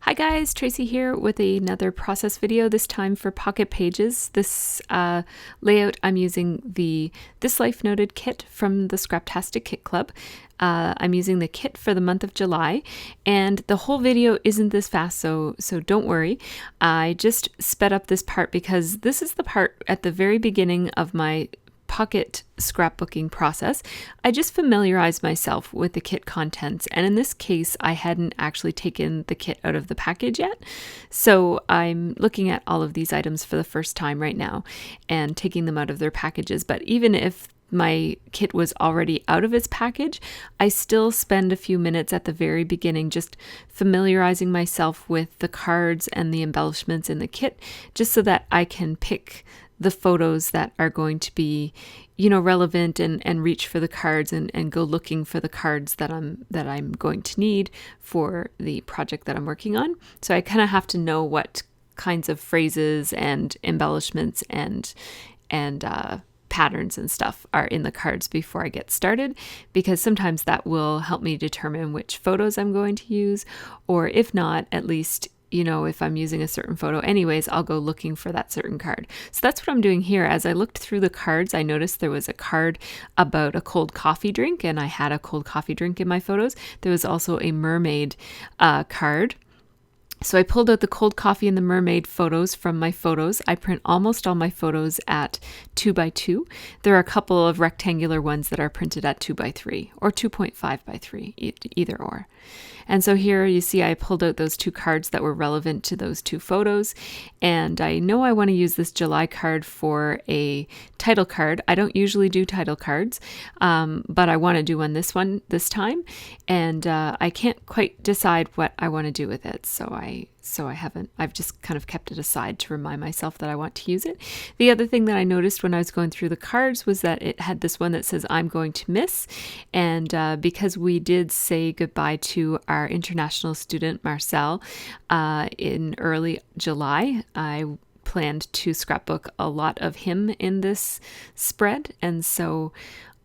Hi guys, Tracy here with another process video, this time for Pocket Pages. This layout, I'm using the This Life Noted kit from the Scraptastic Club. I'm using the kit for the month of July, and the whole video isn't this fast, so don't worry. I just sped up this part because this is the part at the very beginning of my Pocket scrapbooking process. I just familiarized myself with the kit contents, and in this case I hadn't actually taken the kit out of the package yet, so I'm looking at all of these items for the first time right now and taking them out of their packages. But even if my kit was already out of its package, I still spend a few minutes at the very beginning just familiarizing myself with the cards and the embellishments in the kit, just so that I can pick the photos that are going to be, relevant and reach for the cards and go looking for the cards that I'm going to need for the project that I'm working on. So I kind of have to know what kinds of phrases and embellishments and patterns and stuff are in the cards before I get started, because sometimes that will help me determine which photos I'm going to use, or if not, at least if I'm using a certain photo anyways, I'll go looking for that certain card. So that's what I'm doing here. As I looked through the cards, I noticed there was a card about a cold coffee drink, and I had a cold coffee drink in my photos. There was also a mermaid card. So I pulled out the cold coffee and the mermaid photos from my photos. I print almost all my photos at 2x2. There are a couple of rectangular ones that are printed at 2x3 or 2.5x3, either or. And so here you see I pulled out those two cards that were relevant to those two photos. And I know I want to use this July card for a title card. I don't usually do title cards, but I want to do one this time. And I can't quite decide what I want to do with it. I've just kind of kept it aside to remind myself that I want to use it. The other thing that I noticed when I was going through the cards was that it had this one that says I'm going to miss. And because we did say goodbye to our international student, Marcel, in early July, I planned to scrapbook a lot of him in this spread. And so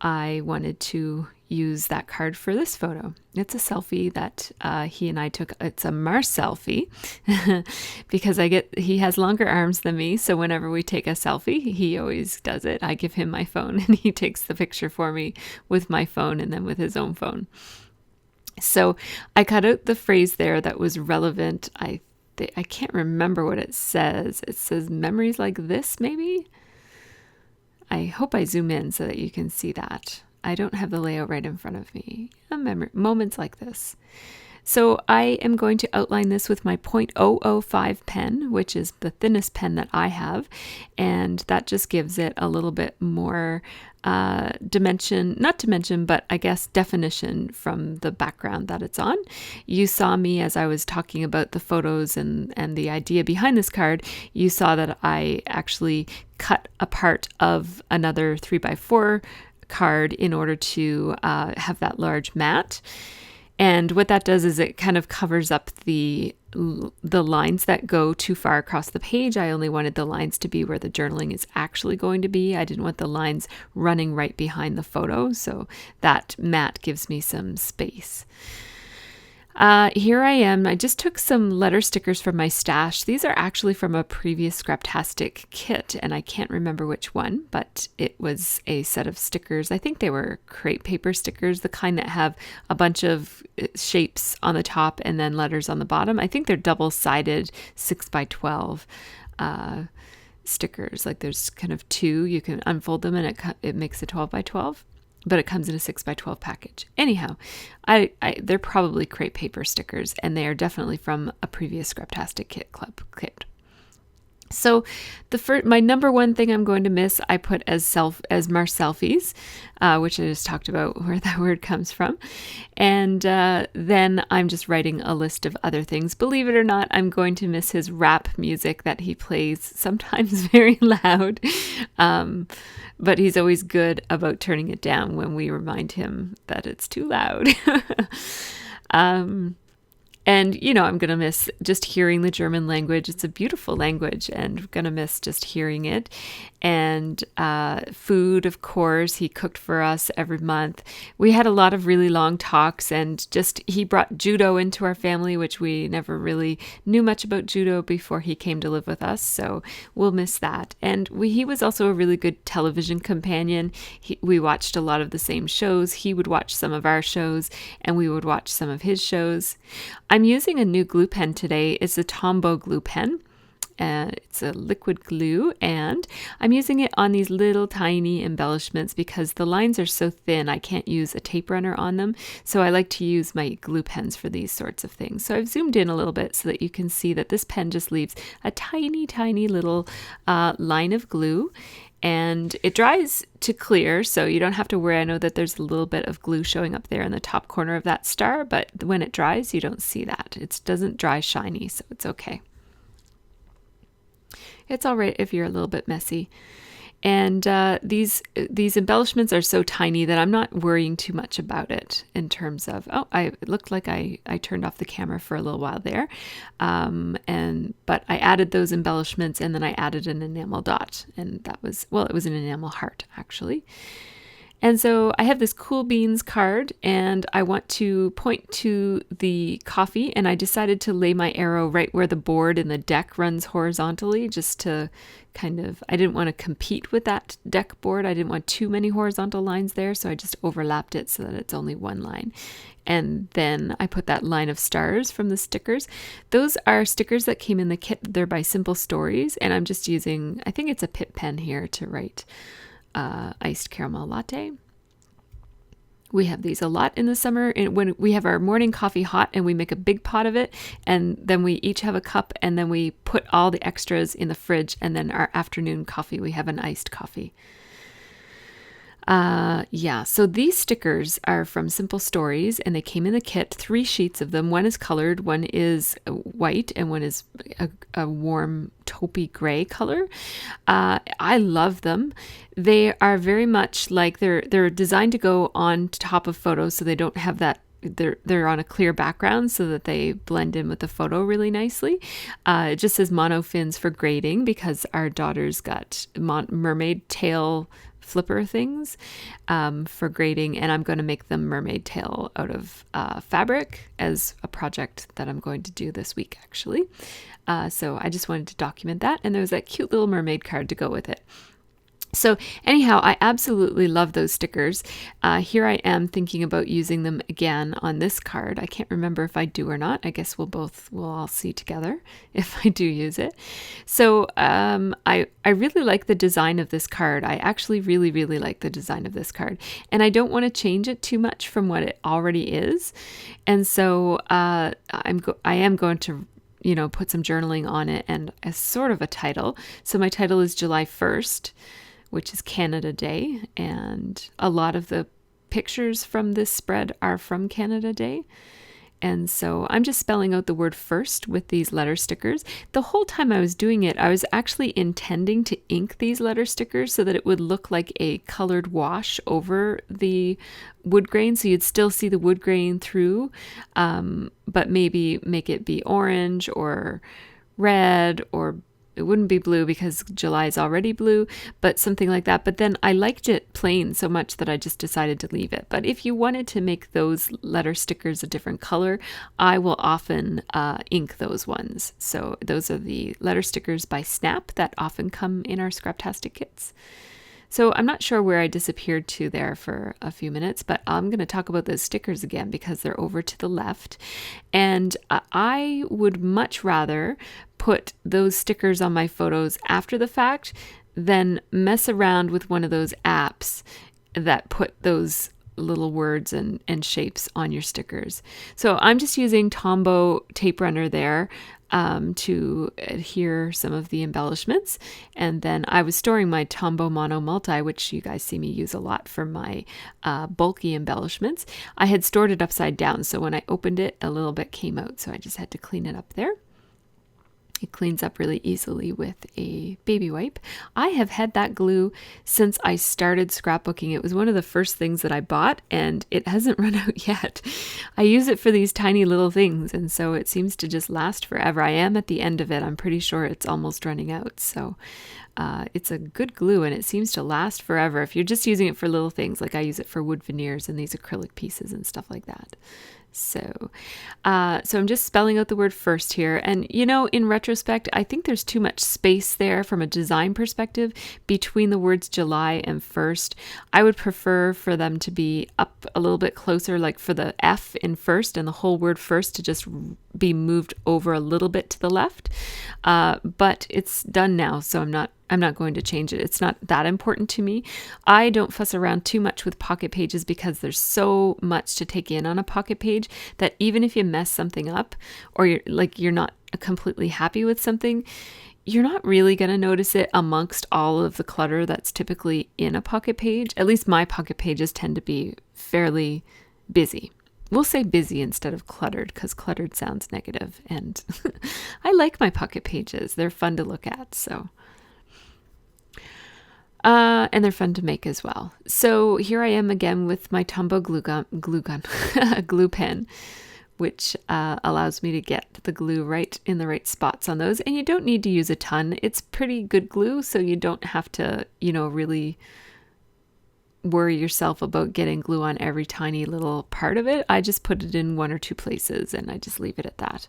I wanted to use that card for this photo. It's a selfie that he and I took. It's a Mars selfie because he has longer arms than me. So whenever we take a selfie, he always does it. I give him my phone and he takes the picture for me with my phone and then with his own phone. So I cut out the phrase there that was relevant. I can't remember what it says. It says memories like this, maybe? I hope I zoom in so that you can see that. I don't have the layout right in front of me. Moments like this. So I am going to outline this with my .005 pen, which is the thinnest pen that I have. And that just gives it a little bit more definition from the background that it's on. You saw me as I was talking about the photos and the idea behind this card. You saw that I actually cut a part of another 3x4 card in order to have that large mat. And what that does is it kind of covers up the lines that go too far across the page. I only wanted the lines to be where the journaling is actually going to be. I didn't want the lines running right behind the photo, so that mat gives me some space. Here I am. I just took some letter stickers from my stash. These are actually from a previous Scraptastic kit, and I can't remember which one, but it was a set of stickers. I think they were crepe paper stickers, the kind that have a bunch of shapes on the top and then letters on the bottom. I think they're double-sided 6x12 stickers. Like there's kind of two. You can unfold them and it makes a 12x12. But it comes in a 6x12 package. Anyhow, they're probably crepe paper stickers, and they are definitely from a previous Scraptastic Club kit. So my number one thing I'm going to miss, I put as Mars selfies, which I just talked about where that word comes from. And then I'm just writing a list of other things. Believe it or not, I'm going to miss his rap music that he plays, sometimes very loud. But he's always good about turning it down when we remind him that it's too loud. And, you know, I'm going to miss just hearing the German language. It's a beautiful language, and I'm going to miss just hearing it. And food, of course, he cooked for us every month. We had a lot of really long talks, and just he brought judo into our family, which we never really knew much about judo before he came to live with us. So we'll miss that. And he was also a really good television companion. We watched a lot of the same shows. He would watch some of our shows, and we would watch some of his shows. I'm using a new glue pen today. It's a Tombow glue pen. It's a liquid glue, and I'm using it on these little tiny embellishments because the lines are so thin I can't use a tape runner on them. So I like to use my glue pens for these sorts of things. So I've zoomed in a little bit so that you can see that this pen just leaves a tiny, tiny little line of glue. And it dries to clear, so you don't have to worry. I know that there's a little bit of glue showing up there in the top corner of that star, but when it dries, you don't see that. It doesn't dry shiny, so it's okay. It's all right if you're a little bit messy. And these embellishments are so tiny that I'm not worrying too much about it in terms of, it looked like I turned off the camera for a little while there. But I added those embellishments, and then I added an enamel dot, and it was an enamel heart actually. And so I have this Cool Beans card, and I want to point to the coffee, and I decided to lay my arrow right where the board and the deck runs horizontally, just to I didn't want to compete with that deck board. I didn't want too many horizontal lines there, so I just overlapped it so that it's only one line. And then I put that line of stars from the stickers. Those are stickers that came in the kit. They're by Simple Stories, and I'm just using, I think it's a Pitt pen here to write iced caramel latte. We have these a lot in the summer, and when we have our morning coffee hot and we make a big pot of it, and then we each have a cup, and then we put all the extras in the fridge, and then our afternoon coffee, we have an iced coffee. So these stickers are from Simple Stories, and they came in the kit, 3 sheets of them. One is colored, one is white, and one is a warm taupey gray color. I love them. They are very much like they're designed to go on top of photos, so they don't have that. They're on a clear background so that they blend in with the photo really nicely. It just says monofins for grading because our daughter's got mermaid tail flipper things for grading, and I'm going to make them mermaid tail out of fabric as a project that I'm going to do this week actually. So I just wanted to document that, and there was that cute little mermaid card to go with it. So anyhow, I absolutely love those stickers. Here I am thinking about using them again on this card. I can't remember if I do or not. I guess we'll all see together if I do use it. So I really like the design of this card. I actually really, really like the design of this card. And I don't want to change it too much from what it already is. And so I am going to put some journaling on it and as sort of a title. So my title is July 1st. Which is Canada Day, and a lot of the pictures from this spread are from Canada Day. And so I'm just spelling out the word first with these letter stickers. The whole time I was doing it, I was actually intending to ink these letter stickers so that it would look like a colored wash over the wood grain. So you'd still see the wood grain through, but maybe make it be orange or red, or it wouldn't be blue because July is already blue, but something like that. But then I liked it plain so much that I just decided to leave it. But if you wanted to make those letter stickers a different color, I will often ink those ones. So those are the letter stickers by Snap that often come in our Scraptastic kits. So I'm not sure where I disappeared to there for a few minutes, but I'm going to talk about those stickers again because they're over to the left. And I would much rather put those stickers on my photos after the fact than mess around with one of those apps that put those little words and shapes on your stickers. So I'm just using Tombow tape runner there to adhere some of the embellishments. And then I was storing my Tombow Mono Multi, which you guys see me use a lot for my bulky embellishments. I had stored it upside down, so when I opened it, a little bit came out, so I just had to clean it up there. It cleans up really easily with a baby wipe. I have had that glue since I started scrapbooking. It was one of the first things that I bought, and it hasn't run out yet. I use it for these tiny little things, and so it seems to just last forever. I am at the end of it. I'm pretty sure it's almost running out. So it's a good glue, and it seems to last forever if you're just using it for little things. Like I use it for wood veneers and these acrylic pieces and stuff like that. So I'm just spelling out the word first here. And, you know, in retrospect, I think there's too much space there from a design perspective between the words July and first. I would prefer for them to be up a little bit closer, like for the F in first and the whole word first to just be moved over a little bit to the left. But it's done now, so I'm not going to change it. It's not that important to me. I don't fuss around too much with pocket pages because there's so much to take in on a pocket page that even if you mess something up or you're not completely happy with something, you're not really going to notice it amongst all of the clutter that's typically in a pocket page. At least my pocket pages tend to be fairly busy. We'll say busy instead of cluttered because cluttered sounds negative, and I like my pocket pages. They're fun to look at, so. And they're fun to make as well. So here I am again with my Tombow glue pen, which allows me to get the glue right in the right spots on those. And you don't need to use a ton. It's pretty good glue, so you don't have to, really worry yourself about getting glue on every tiny little part of it. I just put it in one or two places and I just leave it at that.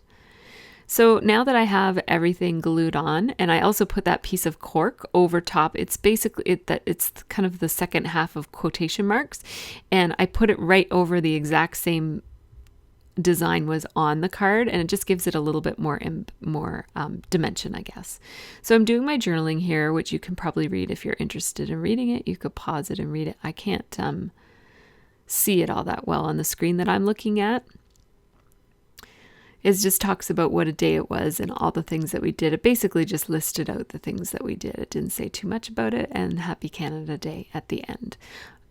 So now that I have everything glued on, and I also put that piece of cork over top, it's basically it's kind of the second half of quotation marks, and I put it right over the exact same design was on the card, and it just gives it a little bit more dimension, I guess. So I'm doing my journaling here, which you can probably read if you're interested in reading it. You could pause it and read it. I can't see it all that well on the screen that I'm looking at. It just talks about what a day it was and all the things that we did. It basically just listed out the things that we did. It didn't say too much about it, and Happy Canada Day at the end.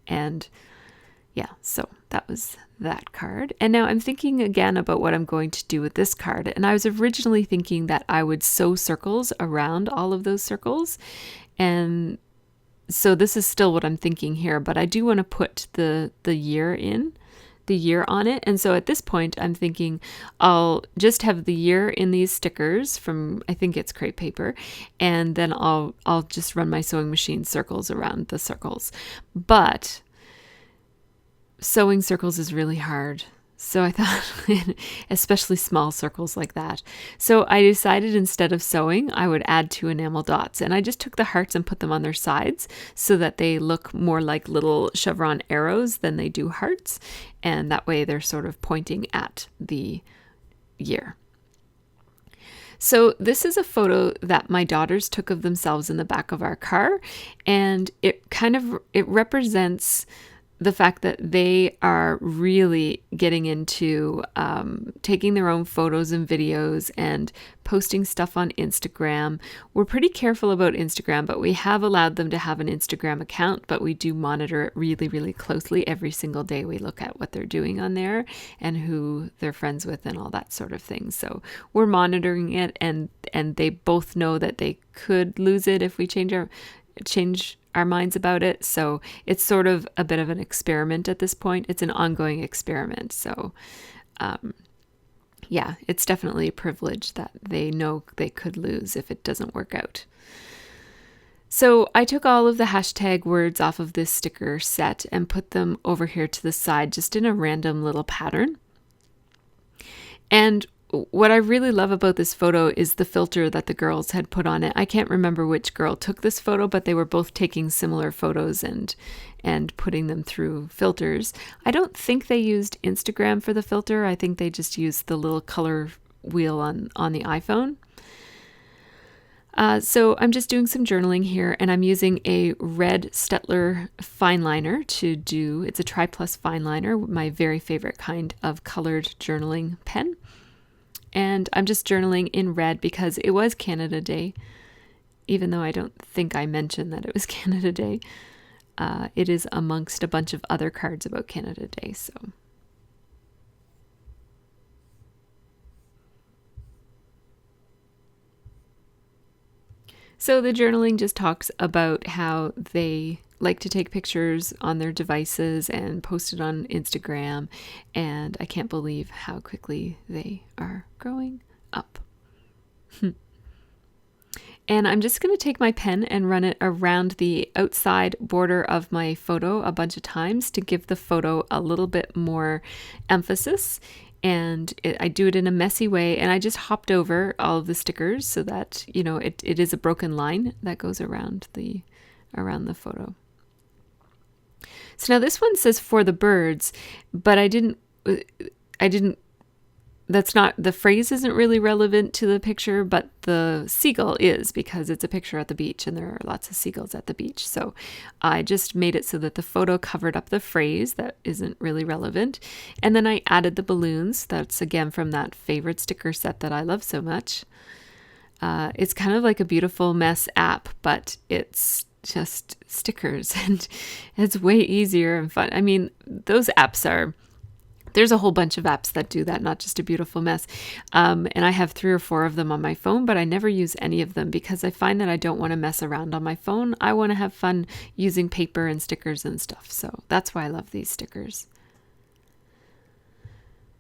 And yeah, so that was that card. And now I'm thinking again about what I'm going to do with this card. And I was originally thinking that I would sew circles around all of those circles. And so this is still what I'm thinking here, but I do want to put the year on it. And so at this point, I'm thinking I'll just have the year in these stickers from, I think it's crepe paper, and then I'll just run my sewing machine circles around the circles. But sewing circles is really hard. So I thought, especially small circles like that. So I decided instead of sewing, I would add 2 enamel dots. And I just took the hearts and put them on their sides so that they look more like little chevron arrows than they do hearts. And that way they're sort of pointing at the year. So this is a photo that my daughters took of themselves in the back of our car. And it represents the fact that they are really getting into taking their own photos and videos and posting stuff on Instagram. We're pretty careful about Instagram, but we have allowed them to have an Instagram account, but we do monitor it really, really closely. Every single day we look at what they're doing on there and who they're friends with and all that sort of thing. So we're monitoring it, and they both know that they could lose it if we change our minds about it. So it's sort of a bit of an experiment at this point. It's an ongoing experiment. So yeah, it's definitely a privilege that they know they could lose if it doesn't work out. So I took all of the hashtag words off of this sticker set and put them over here to the side, just in a random little pattern. And what I really love about this photo is the filter that the girls had put on it. I can't remember which girl took this photo, but they were both taking similar photos and putting them through filters. I don't think they used Instagram for the filter. I think they just used the little color wheel on the iPhone. So I'm just doing some journaling here, and I'm using a red Stettler fine liner to do, it's a Tri Plus fine liner, my very favorite kind of colored journaling pen. And I'm just journaling in red because it was Canada Day, even though I don't think I mentioned that it was Canada Day. It is amongst a bunch of other cards about Canada Day. So So the journaling just talks about how they like to take pictures on their devices and post it on Instagram. And I can't believe how quickly they are growing up. And I'm just going to take my pen and run it around the outside border of my photo a bunch of times to give the photo a little bit more emphasis. And I do it in a messy way, and I just hopped over all of the stickers so that, you know, it is a broken line that goes around the photo. So now this one says for the birds, but I didn't, that's not, the phrase isn't really relevant to the picture, but the seagull is, because it's a picture at the beach and there are lots of seagulls at the beach. So I just made it so that the photo covered up the phrase that isn't really relevant. And then I added the balloons. That's again from that favorite sticker set that I love so much. It's kind of like a beautiful mess app, but it's just stickers and it's way easier and fun. I mean, those apps are, there's a whole bunch of apps that do that, not just a beautiful mess. And I have 3 or 4 of them on my phone, but I never use any of them because I find that I don't want to mess around on my phone. I want to have fun using paper and stickers and stuff. So that's why I love these stickers.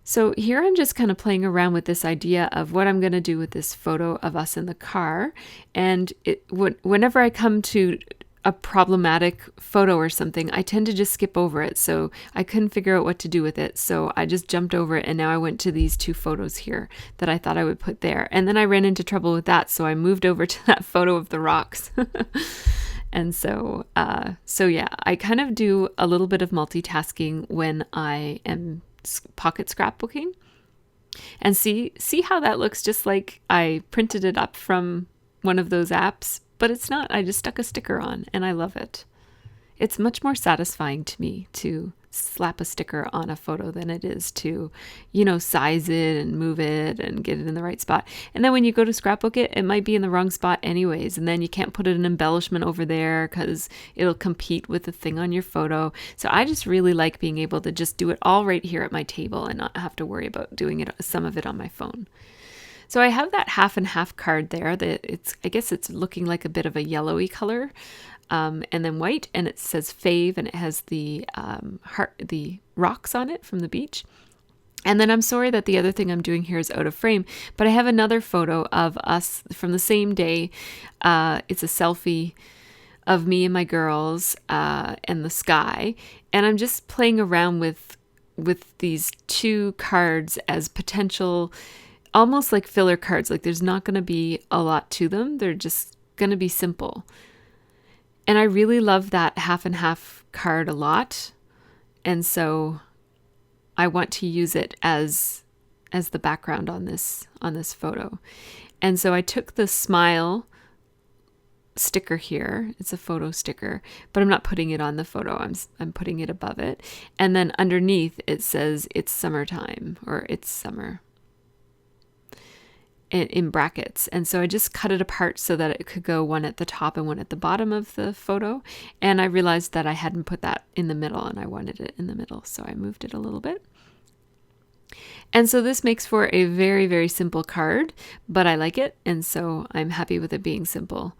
So here I'm just kind of playing around with this idea of what I'm going to do with this photo of us in the car. And whenever I come to a problematic photo or something, I tend to just skip over it. So I couldn't figure out what to do with it. So I just jumped over it, and now I went to these 2 photos here that I thought I would put there. And then I ran into trouble with that. So I moved over to that photo of the rocks. And so yeah, I kind of do a little bit of multitasking when I am pocket scrapbooking. And see how that looks just like I printed it up from one of those apps. But it's not. I just stuck a sticker on and I love it. It's much more satisfying to me to slap a sticker on a photo than it is to, you know, size it and move it and get it in the right spot. And then when you go to scrapbook it, it might be in the wrong spot anyways. And then you can't put an embellishment over there because it'll compete with the thing on your photo. So I just really like being able to just do it all right here at my table and not have to worry about doing it, some of it on my phone. So I have that half and half card there that I guess it's looking like a bit of a yellowy color, and then white, and it says fave, and it has the rocks on it from the beach. And then I'm sorry that the other thing I'm doing here is out of frame, but I have another photo of us from the same day. It's a selfie of me and my girls and the sky, and I'm just playing around with these 2 cards as potential, almost like filler cards. Like there's not going to be a lot to them. They're just going to be simple. And I really love that half and half card a lot. And so I want to use it as the background on this photo. And so I took the smile sticker here. It's a photo sticker, but I'm not putting it on the photo. I'm putting it above it. And then underneath it says it's summertime, or it's summer, in brackets. And so I just cut it apart so that it could go one at the top and one at the bottom of the photo. And I realized that I hadn't put that in the middle, and I wanted it in the middle. So I moved it a little bit. And so this makes for a very, very simple card, but I like it. And so I'm happy with it being simple.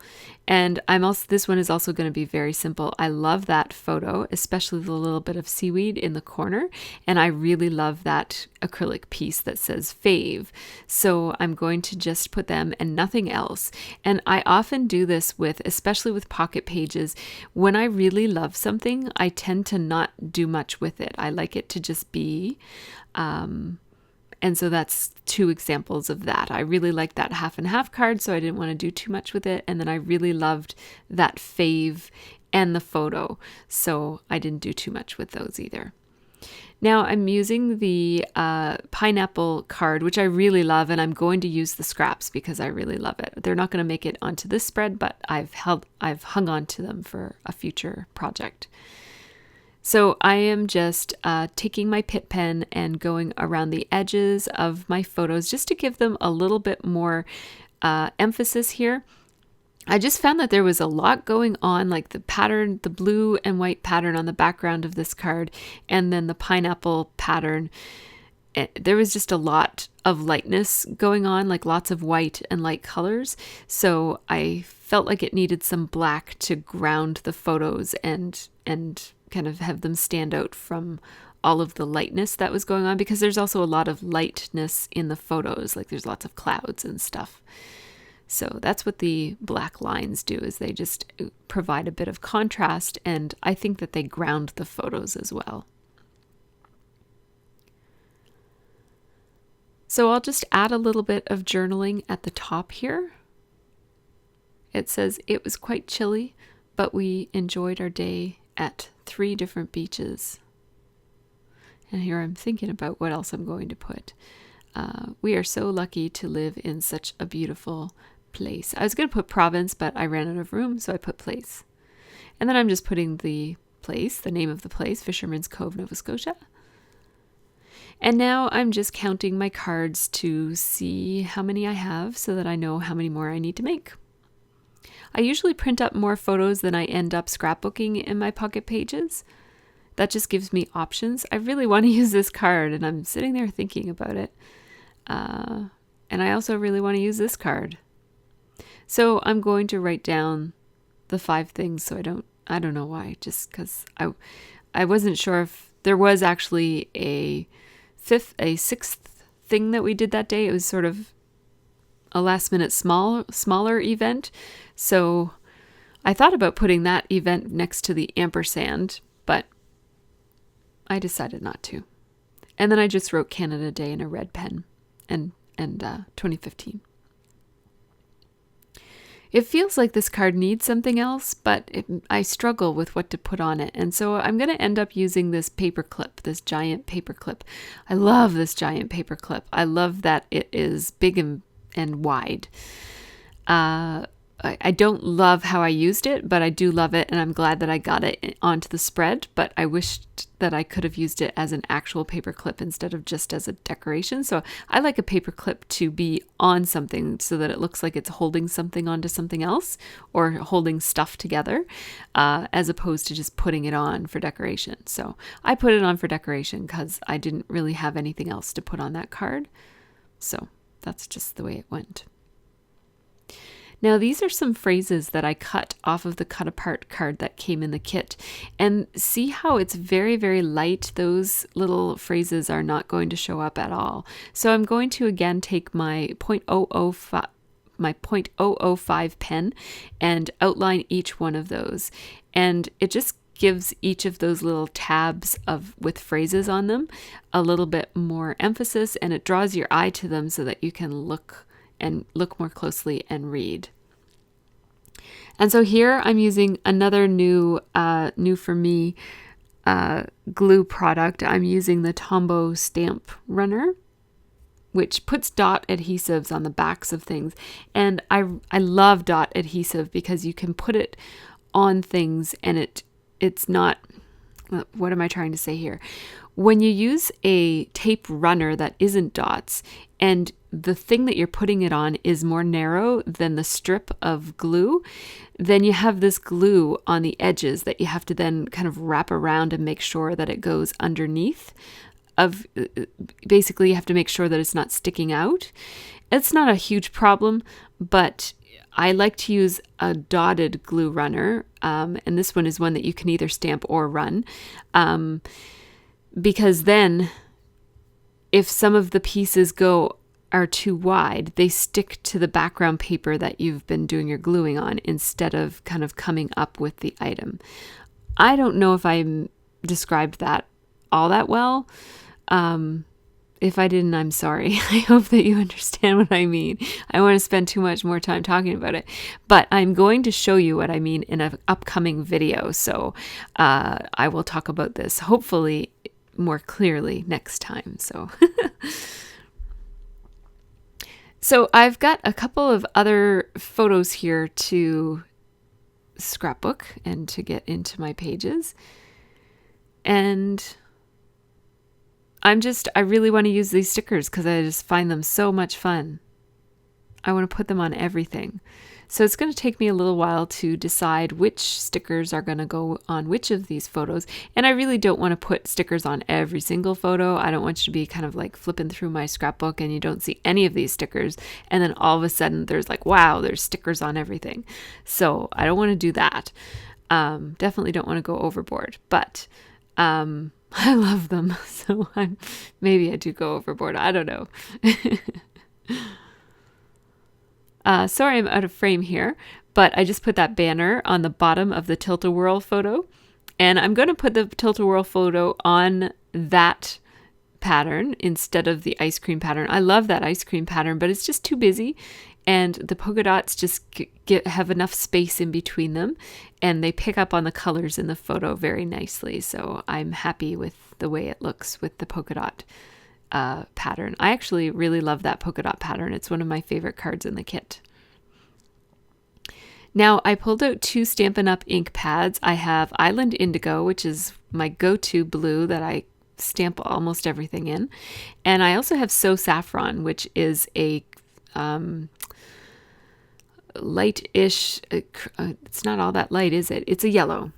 And this one is also going to be very simple. I love that photo, especially the little bit of seaweed in the corner. And I really love that acrylic piece that says fave. So I'm going to just put them and nothing else. And I often do this especially with pocket pages. When I really love something, I tend to not do much with it. I like it to just be, and so that's 2 examples of that. I really like that half and half card, so I didn't want to do too much with it. And then I really loved that fave and the photo, so I didn't do too much with those either. Now I'm using the pineapple card, which I really love, and I'm going to use the scraps because I really love it. They're not going to make it onto this spread, but I've hung on to them for a future project. So I am just taking my Pitt pen and going around the edges of my photos just to give them a little bit more emphasis here. I just found that there was a lot going on, like the pattern, the blue and white pattern on the background of this card, and then the pineapple pattern. there was just a lot of lightness going on, like lots of white and light colors. So I felt like it needed some black to ground the photos and kind of have them stand out from all of the lightness that was going on, because there's also a lot of lightness in the photos, like there's lots of clouds and stuff. So that's what the black lines do, is they just provide a bit of contrast, and I think that they ground the photos as well. So I'll just add a little bit of journaling at the top here. It says, "It was quite chilly, but we enjoyed our day at 3 different beaches." And here I'm thinking about what else I'm going to put. "We are so lucky to live in such a beautiful place." I was going to put province, but I ran out of room, so I put place. And then I'm just putting the place, the name of the place, Fisherman's Cove, Nova Scotia. And now I'm just counting my cards to see how many I have so that I know how many more I need to make. I usually print up more photos than I end up scrapbooking in my Pocket Pages. That just gives me options. I really want to use this card, and I'm sitting there thinking about it. And I also really want to use this card. So I'm going to write down the 5 things, so I don't know why, just because I wasn't sure if there was actually a 6th thing that we did that day. It was sort of a last minute smaller event. So I thought about putting that event next to the ampersand, but I decided not to. And then I just wrote Canada Day in a red pen and 2015. It feels like this card needs something else, but I struggle with what to put on it. And so I'm going to end up using this paper clip, this giant paper clip. I love this giant paper clip. I love that it is big and wide. I don't love how I used it, but I do love it, and I'm glad that I got it onto the spread, but I wished that I could have used it as an actual paper clip instead of just as a decoration. So I like a paper clip to be on something so that it looks like it's holding something onto something else, or holding stuff together, as opposed to just putting it on for decoration. So I put it on for decoration because I didn't really have anything else to put on that card. So that's just the way it went. Now, these are some phrases that I cut off of the cut apart card that came in the kit. And see how it's very, very light? Those little phrases are not going to show up at all. So I'm going to again take my .005 pen and outline each one of those. And it just gives each of those little tabs with phrases on them a little bit more emphasis, and it draws your eye to them so that you can look more closely and read. And so here I'm using another new for me glue product. I'm using the Tombow Stamp Runner, which puts dot adhesives on the backs of things. And I love dot adhesive because you can put it on things and it's not, what am I trying to say here? When you use a tape runner that isn't dots, and the thing that you're putting it on is more narrow than the strip of glue, then you have this glue on the edges that you have to then kind of wrap around and make sure that it goes underneath. Basically, you have to make sure that it's not sticking out. It's not a huge problem, but I like to use a dotted glue runner, and this one is one that you can either stamp or run, because then if some of the pieces are too wide, they stick to the background paper that you've been doing your gluing on instead of kind of coming up with the item. I don't know if I described that all that well. If I didn't, I'm sorry. I hope that you understand what I mean. I don't want to spend too much more time talking about it, but I'm going to show you what I mean in an upcoming video. So I will talk about this hopefully more clearly next time. So I've got a couple of other photos here to scrapbook and to get into my pages. And I really want to use these stickers because I just find them so much fun. I want to put them on everything. So it's going to take me a little while to decide which stickers are going to go on which of these photos. And I really don't want to put stickers on every single photo. I don't want you to be kind of like flipping through my scrapbook and you don't see any of these stickers. And then all of a sudden there's like, wow, there's stickers on everything. So I don't want to do that. Definitely don't want to go overboard, but I love them. So maybe I do go overboard. I don't know. Sorry, I'm out of frame here, but I just put that banner on the bottom of the Tilt-A-Whirl photo, and I'm going to put the Tilt-A-Whirl photo on that pattern instead of the ice cream pattern. I love that ice cream pattern, but it's just too busy, and the polka dots just have enough space in between them, and they pick up on the colors in the photo very nicely. So I'm happy with the way it looks with the polka dot pattern. I actually really love that polka dot pattern. It's one of my favorite cards in the kit. Now I pulled out 2 Stampin' Up! Ink pads. I have Island Indigo, which is my go-to blue that I stamp almost everything in. And I also have So Saffron, which is a light-ish, it's not all that light, is it? It's a yellow.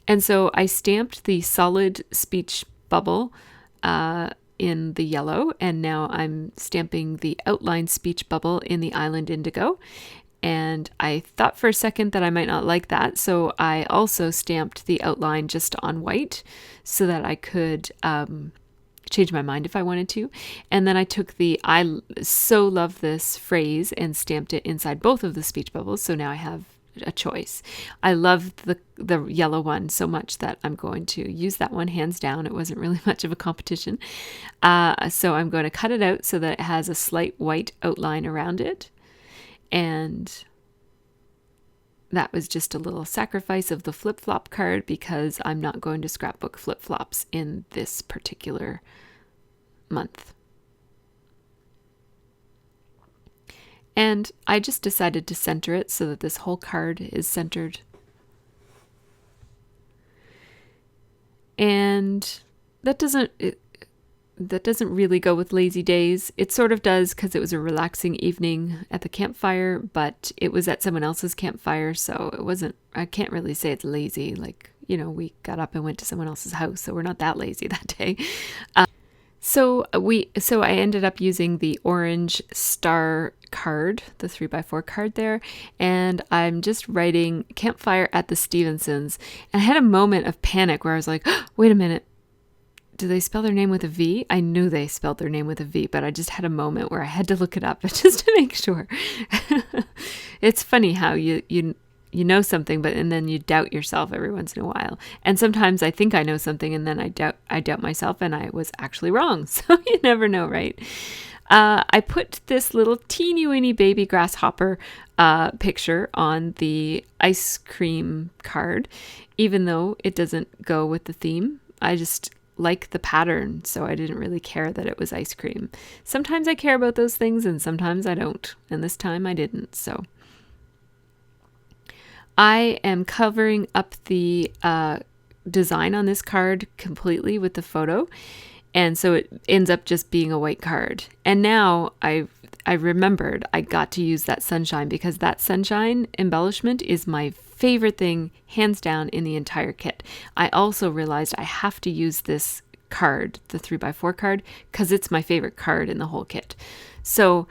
And so I stamped the solid speech bubble in the yellow, and now I'm stamping the outline speech bubble in the Island Indigo. And I thought for a second that I might not like that, so I also stamped the outline just on white so that I could change my mind if I wanted to. And then I took the I so love this phrase and stamped it inside both of the speech bubbles, so now I have a choice. I love the yellow one so much that I'm going to use that one hands down. It wasn't really much of a competition. So I'm going to cut it out so that it has a slight white outline around it. And that was just a little sacrifice of the flip-flop card because I'm not going to scrapbook flip-flops in this particular month. And I just decided to center it so that this whole card is centered. And that doesn't really go with lazy days. It sort of does because it was a relaxing evening at the campfire, but it was at someone else's campfire, so it wasn't, I can't really say it's lazy. Like, you know, we got up and went to someone else's house, so we're not that lazy that day. So I ended up using the orange star card, the 3x4 card there, and I'm just writing Campfire at the Stevensons. And I had a moment of panic where I was like, oh, wait a minute, do they spell their name with a V? I knew they spelled their name with a V, but I just had a moment where I had to look it up just to make sure. It's funny how you know something, and then you doubt yourself every once in a while. And sometimes I think I know something, and then I doubt myself, and I was actually wrong. So you never know, right? I put this little teeny-weeny baby grasshopper picture on the ice cream card, even though it doesn't go with the theme. I just like the pattern, so I didn't really care that it was ice cream. Sometimes I care about those things, and sometimes I don't. And this time I didn't, so. I am covering up the design on this card completely with the photo, and so it ends up just being a white card. And now I remembered I got to use that sunshine because that sunshine embellishment is my favorite thing, hands down, in the entire kit. I also realized I have to use this card, the 3x4 card, because it's my favorite card in the whole kit. So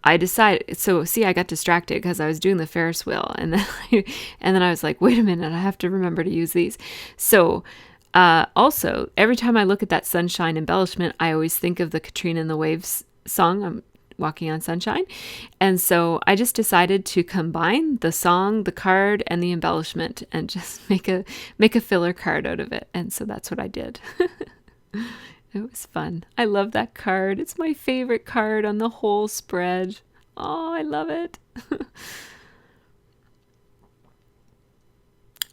I decided, I got distracted because I was doing the Ferris wheel, and then I was like, wait a minute, I have to remember to use these. So also, every time I look at that sunshine embellishment, I always think of the Katrina and the Waves song, I'm Walking on Sunshine. And so I just decided to combine the song, the card, and the embellishment and just make a filler card out of it. And so that's what I did. It was fun. I love that card. It's my favorite card on the whole spread. Oh, I love it.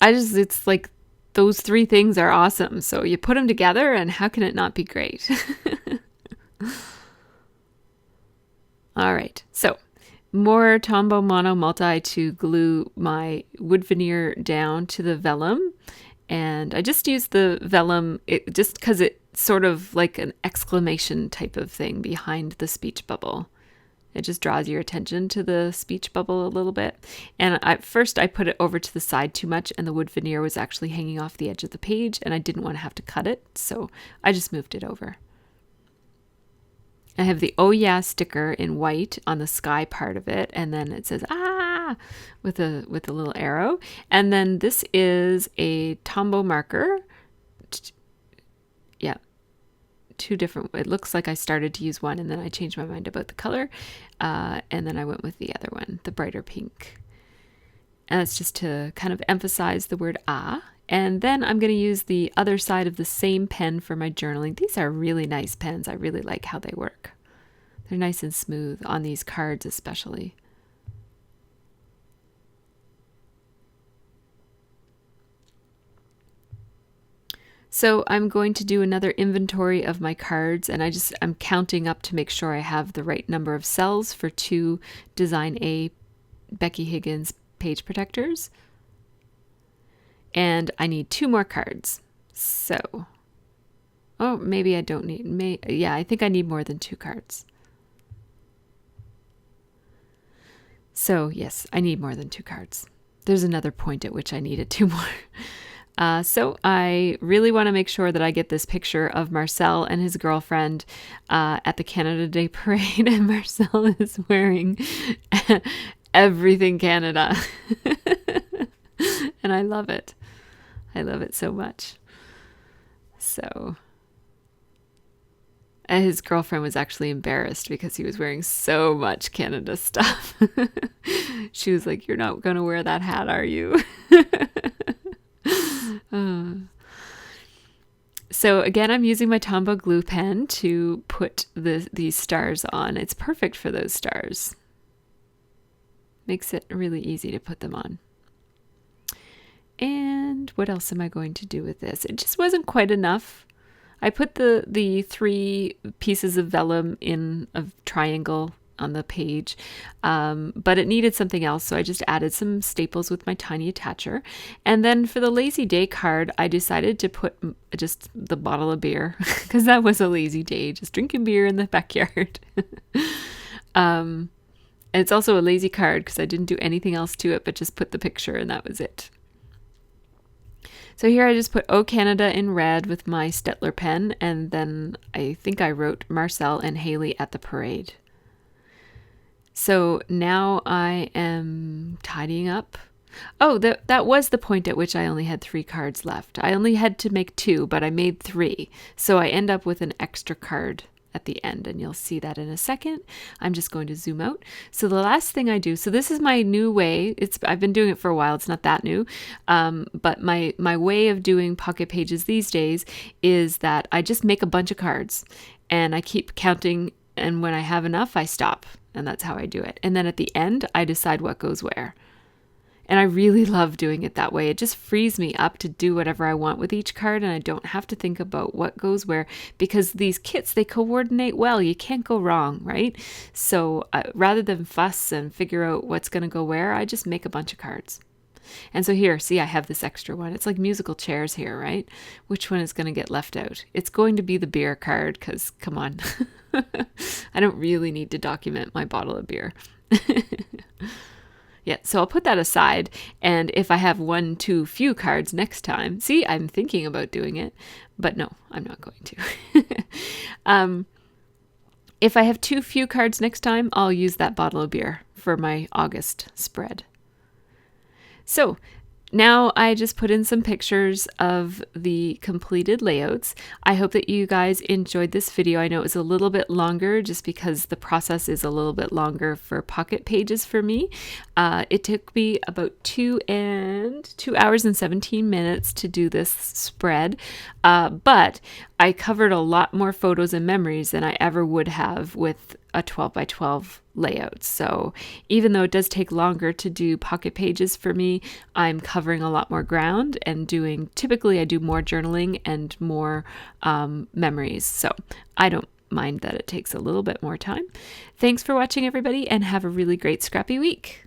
It's like those 3 things are awesome. So you put them together and how can it not be great? All right. So more Tombow Mono Multi to glue my wood veneer down to the vellum. And I just used the vellum just because it's sort of like an exclamation type of thing behind the speech bubble. It just draws your attention to the speech bubble a little bit. And at first I put it over to the side too much, and the wood veneer was actually hanging off the edge of the page, and I didn't want to have to cut it, so I just moved it over. I have the "Oh yeah" sticker in white on the sky part of it, and then it says "ah" with a little arrow. And then this is a Tombow marker. Yeah, two different. It looks like I started to use one and then I changed my mind about the color, and then I went with the other one, the brighter pink. And that's just to kind of emphasize the word "ah." And then I'm going to use the other side of the same pen for my journaling. These are really nice pens. I really like how they work. They're nice and smooth on these cards especially. So I'm going to do another inventory of my cards, and I'm counting up to make sure I have the right number of cells for 2 Design A Becky Higgins page protectors. And I need 2 more cards. So, oh, maybe I don't need, yeah, I think I need more than 2 cards. So yes, I need more than 2 cards. There's another point at which I needed 2 more. So I really want to make sure that I get this picture of Marcel and his girlfriend at the Canada Day Parade, and Marcel is wearing everything Canada. And I love it. I love it so much. So his girlfriend was actually embarrassed because he was wearing so much Canada stuff. She was like, "You're not going to wear that hat, are you?" So again, I'm using my Tombow glue pen to put these stars on. It's perfect for those stars. Makes it really easy to put them on. And what else am I going to do with this? It just wasn't quite enough. I put the 3 pieces of vellum in a triangle on the page, but it needed something else, so I just added some staples with my tiny attacher. And then for the lazy day card, I decided to put just the bottle of beer, because that was a lazy day, just drinking beer in the backyard. And it's also a lazy card because I didn't do anything else to it but just put the picture, and that was it. So here I just put "Oh Canada" in red with my Stettler pen, and then I think I wrote "Marcel and Haley at the parade." So now I am tidying up. Oh, that was the point at which I only had 3 cards left. I only had to make 2, but I made 3. So I end up with an extra card at the end, and you'll see that in a second. I'm just going to zoom out. So the last thing I do, so this is my new way. I've been doing it for a while. It's not that new. But my way of doing pocket pages these days is that I just make a bunch of cards and I keep counting, and when I have enough, I stop. And that's how I do it. And then at the end, I decide what goes where. And I really love doing it that way. It just frees me up to do whatever I want with each card, and I don't have to think about what goes where, because these kits, they coordinate well. You can't go wrong, right? So rather than fuss and figure out what's going to go where, I just make a bunch of cards. And so here, see, I have this extra one. It's like musical chairs here, right? Which one is going to get left out? It's going to be the beer card, because come on. I don't really need to document my bottle of beer. Yeah, so I'll put that aside, and if I have 1 too few cards next time, see, I'm thinking about doing it, but no, I'm not going to. If I have too few cards next time, I'll use that bottle of beer for my August spread. So now I just put in some pictures of the completed layouts. I hope that you guys enjoyed this video. I know it was a little bit longer just because the process is a little bit longer for pocket pages for me. It took me about 2 hours and 17 minutes to do this spread, but I covered a lot more photos and memories than I ever would have with a 12 by 12 layout. So even though it does take longer to do pocket pages for me, I'm covering a lot more ground and typically I do more journaling and more memories. So I don't mind that it takes a little bit more time. Thanks for watching, everybody, and have a really great scrappy week.